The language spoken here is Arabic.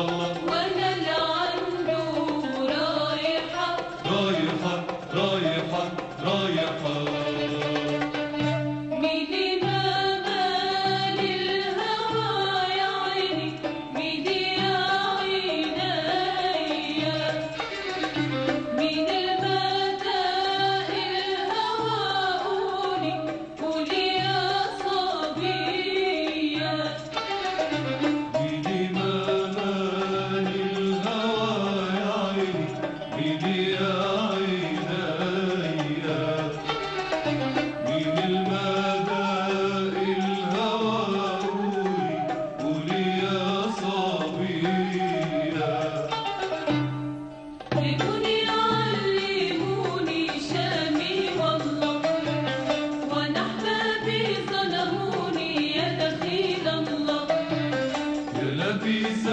الله وانا اللي عنده رايحة رايحة رايحة رايحة مين مال الهوى يا عيني مين يا عينيا مين المدى الهوى قولي قولي يا صبية بيدي ما مال الهوى يا عيني بيدي يا عينيا مين المدى الهوى قولي قولي يا صبية علموني علموني شامي والله وانا احبابي ظلموني يا دخيل الله يا لبيس